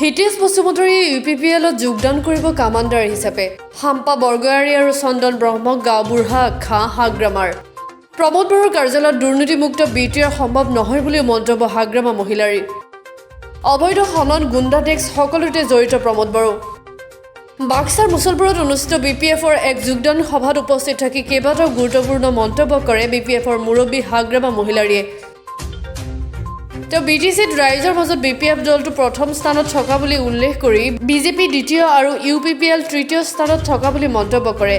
হিতেশ বসুমতাৰী ইউপিপিএলত যোগদান কৰিব কামাণ্ডাৰ হিচাপে হাম্পা বৰগয়াৰী আৰু চন্দন ব্ৰহ্মক গাঁওবুঢ়া আখ্যা হাগ্ৰামাৰ প্ৰমোদ বড়োৰ কাৰ্যালয়ত দুৰ্নীতিমুক্ত বিটিআৰ সম্ভৱ নহয় বুলি মন্তব্য হাগ্ৰামা মহিলাৰী অবৈধ খনন গুণ্ডা টেক্স সকলোতে জড়িত প্ৰমোদ বড়ো বাক্সাৰ মুছলপুৰত অনুষ্ঠিত বিপিএফৰ এক যোগদান সভাত উপস্থিত থাকি কেইবাটাও গুৰুত্বপূৰ্ণ মন্তব্য কৰে বিপিএফৰ মুৰব্বী হাগ্ৰামা মহিলাৰীয়ে তেওঁ বিটিচিত ৰাইজৰ মাজত বিপিএফ দলটো প্ৰথম স্থানত থকা বুলি উল্লেখ কৰি বিজেপি দ্বিতীয় আৰু ইউপিপিএল তৃতীয় স্থানত থকা বুলি মন্তব্য কৰে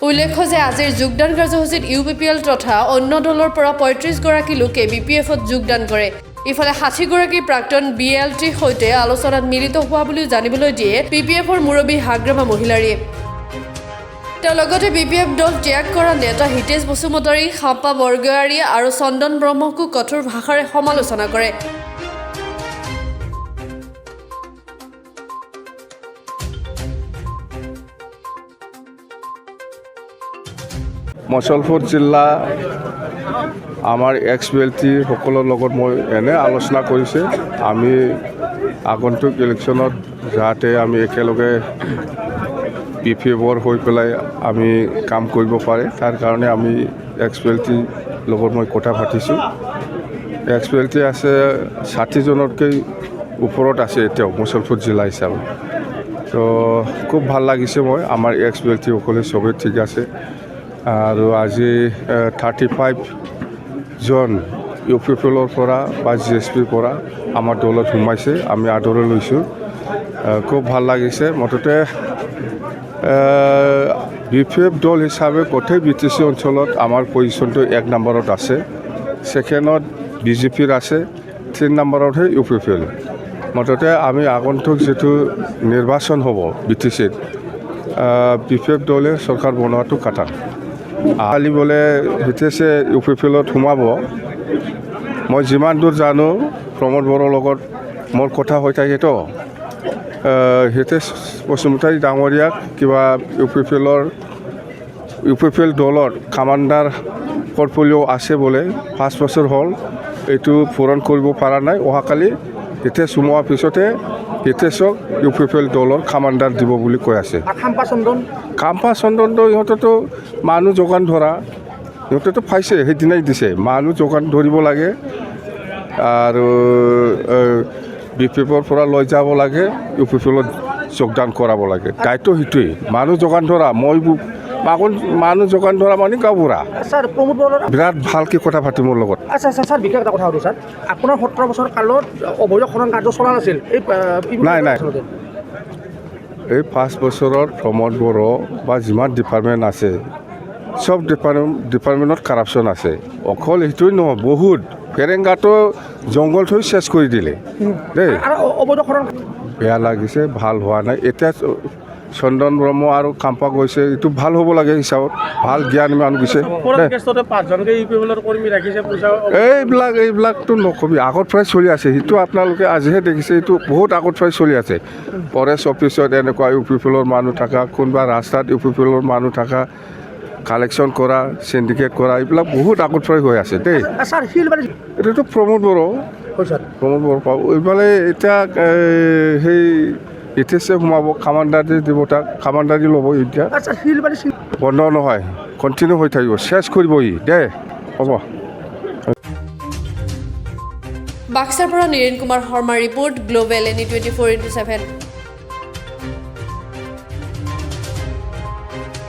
উল্লেখ্য যে আজিৰ যোগদান কাৰ্যসূচীত ইউপিপিএল তথা অন্য দলৰ পৰা ৩৫ গৰাকী লোকে বিপিএফত যোগদান কৰে ইফালে ৬০ গৰাকী প্ৰাক্তন বিএলটিৰ সৈতে আলোচনাত মিলিত হোৱা বুলি জানিবলৈ দিয়ে বিপিএফৰ মুৰব্বী হাগ্ৰামা মহিলাৰীয়ে তেওঁ লগতে বিপিএফ দল ত্যাগ কৰা নেতা হিতেশ বসুমতাৰী হাম্পা বৰগয়াৰী আৰু চন্দন ব্ৰহ্মকো কঠোৰ ভাষাৰে সমালোচনা কৰে মুছলপুৰ জিলা আমাৰ এক্স-বিএলটি সকলৰ লগত মই এনে আলোচনা কৰিছে আমি আগন্তুক ইলেকশ্যনত যাতে আমি একেলগে বিপিএফৰ হৈ পেলাই আমি কাম কৰিব পাৰে তাৰ কাৰণে আমি এক্স-বিএলটি লগত মই কথা পাতিছোঁ এক্স-বিএলটি আছে ৬০ জনতকৈ ওপৰত আছে এতিয়াও মুছলপুৰ জিলা হিচাপে তো খুব ভাল লাগিছে মই আমাৰ এক্স-বিএলটি সকলে চবেই ঠিক আছে আৰু আজি 35 জন ইউপিপিএলৰ পৰা বা জিএছপিৰ পৰা আমাৰ দলত সোমাইছে আমি আদৰি লৈছোঁ খুব ভাল লাগিছে মুঠতে বিপিএফ দল হিচাপে গোটেই বিটিচি অঞ্চলত আমাৰ পজিশ্যনটো ১ নম্বৰত আছে ছেকেণ্ডত বিজেপিৰ আছে ৩ নম্বৰতহে ইউপিপিএল মুঠতে আমি আগন্তুক যিটো নিৰ্বাচন হ'ব বিটিচিত বিপিএফ দলে চৰকাৰ বনোৱাটো কাটা কালি বোলে হিতেশে ইউপিপিএলত সোমাব মই যিমান দূৰ জানো প্ৰমোদ বড়োৰ লগত মোৰ কথা হৈ থাকেতো হিতেশ বসুমতাৰী ডাঙৰীয়াক কিবা ইউপিপিএল দলৰ কামাণ্ডাৰ পৰ্টফলিঅ' আছে বোলে 5 বছৰ হ'ল এইটো পূৰণ কৰিব পৰা নাই অহাকালি হিতেশ সোমোৱাৰ পিছতে হিতেশক ইউপিপিএল দলৰ কামাণ্ডাৰ দিব বুলি কৈ আছে কাম্পা চন্দনটো ইহঁতেতো মানুহ যোগান ধৰা ইহঁতেতো পাইছে সেইদিনাই দিছে মানুহ যোগান ধৰিব লাগে আৰু বিপিএফৰ পৰা লৈ যাব লাগে ইউপিপিএলত যোগদান কৰাব লাগে দায়িত্ব সেইটোৱেই মানুহ যোগান ধৰা মই মানুহ যোগান ধৰা মানে গাঁওবুঢ়া স্যাৰ প্ৰমোদ বড়োৰ বিৰাট ভালকৈ কথা পাতি মোৰ লগত আচ্ছা স্যাৰ বিশেষ এটা কথা সুধোঁ স্যাৰ আপোনাৰ 17 বছৰ কালত অবৈধ খনন কাৰ্য চলা নাছিল নাই এই 5 বছৰত প্ৰমোদ বড়ো বা যিমান ডিপাৰ্টমেণ্ট আছে চব ডিপাৰ্টমেণ্টত কাৰাপশ্যন আছে অকল সেইটোৱেই নহয় বহুত ফেৰেংগাটো জংঘল থৈ চেছ কৰি দিলে দেই অবৈধ খনন বেয়া লাগিছে ভাল হোৱা নাই এতিয়া চন্দন ব্ৰহ্ম আৰু কাম্পা গৈছে এইটো ভাল হ'ব লাগে হিচাপত ভাল জ্ঞান মানুহ গৈছে এইবিলাকতো নকবি আগত পৰাই চলি আছে সেইটো আপোনালোকে আজিহে দেখিছে এইটো বহুত আগত পৰাই চলি আছে ফৰেষ্ট অফিচত এনেকুৱা ইউপিপিএলৰ মানুহ থকা কোনোবা ৰাস্তাত ইউপিপিএলৰ মানুহ থকা কালেকশ্যন কৰা চিণ্ডিকেট কৰা এইবিলাক বহুত আগত পৰাই হৈ আছে দেই এইটোতো প্ৰমোদ বড়ো পাব এইফালে এতিয়া সেই হিতেশে সোমাব কামাণ্ডাৰী দিব তাক কামাণ্ডাৰী ল'ব এতিয়া বন্ধ নহয় কণ্টিনিউ হৈ থাকিব চেছ কৰিব দেই হ'ব বাক্সাৰ পৰা Niren Kumar Sharma report global NE 24/7